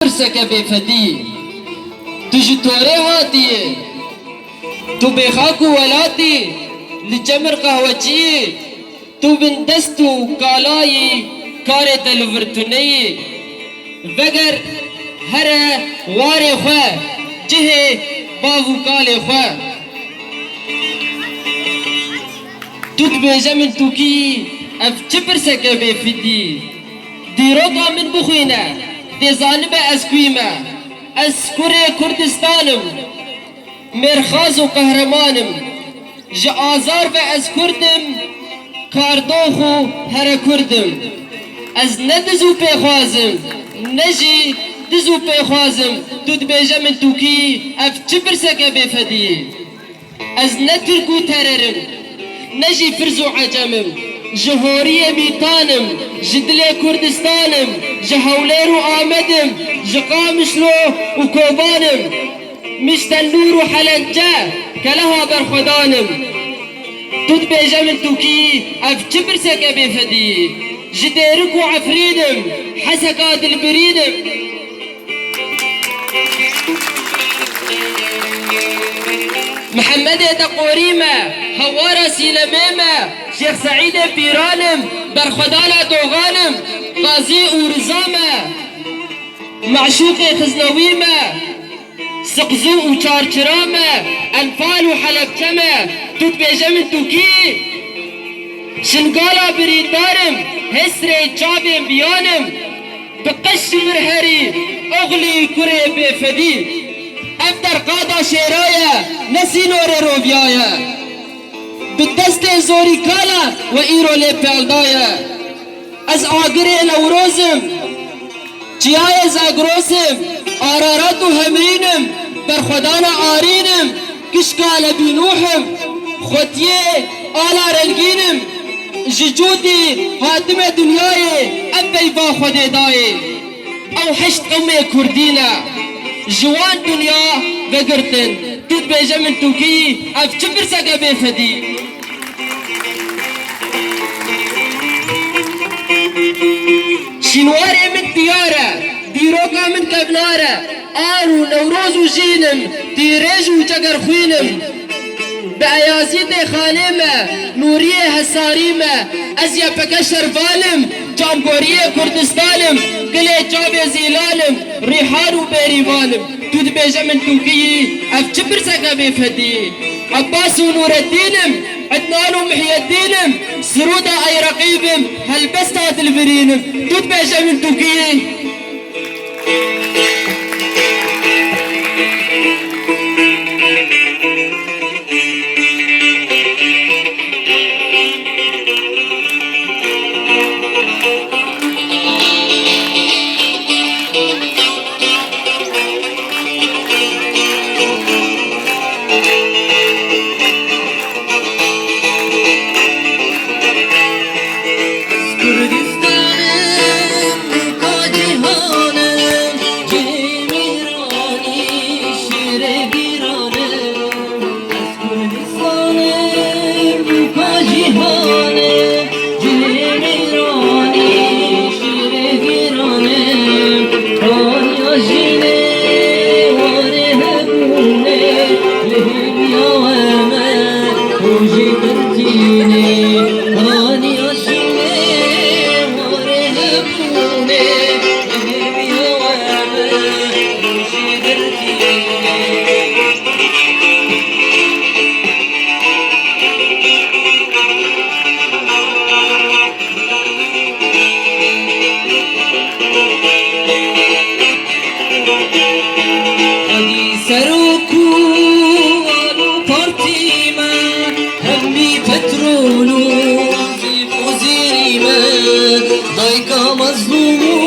برسك بفدي تجتوري هاتي تو بخاكو ولاتي لجمر قهوتي تو بندستو كالاي كارت الفرتوني وگر هر واري خوا جه باو كالي خوا توت بجمن توكي اف چپرسك بفدي ديروكا من بخوينه دي زانب اسكويمه اسكوري كردستانم مرخاز و قهرمانم جا آزار و از کردم کاردوخو هر کردم از ندزو پیخوازم نجی دزو پیخوازم دود بیجم من توکی اف چه برسکه بفدی از نترکو تررم نجی فرزو عجمم جهوری میتانم جدل کردستانم جهولیر و آمدم جقامشلو و کوبانم مشتن نور و حلنجه كلها برخدانم تود بيجمل توكي اف چبرسك بفدي جديرك وعفرينم حسكات البرينم محمد تقوريمة هوارا سيلميمة شيخ سعيد بيرانم برخدانا دوغانم قاضي ورزامة معشوق خزنويمة سقزو و چارچرامه انفال و حلبچمه توت بیجم توکی شنگالا بریدارم هسره چابیم بیانم بقش مرهری اغلی کره بفدی افتر قادا شیرایا نسینور روبیایا بدست زوری کالا و ایرو لی پیلدایا از آگره نوروزم چیای زاگروسم آرارات و همرینم بر خدانا آرینم کشکال بینوحم خودیه آلا رنگینم ججودی حاتم دنیای ابی با خود دای او حشت قوم کردینا جوان دنیا بگرتن تود بیجم من توکی اف چپر سگا بفدی شنواری من دیاره دیروکا من کبناره آرو نوروز و جینم دیریج و چگر خوینم بأيازيد خانمه نوريه هساريمه ازيا بكشر فالم جامبوريه كردستانم قلي جابي زيلانم ريحان و بيريوانم تود بيجم من توكي اف چبر سكا بفدي عباس و نور الدينم عدنان و محي الدينم سرودا اي رقيبم هلبستات البرينم تود بيجم من توكي petrolü, zifo zirime, dayka mazlumu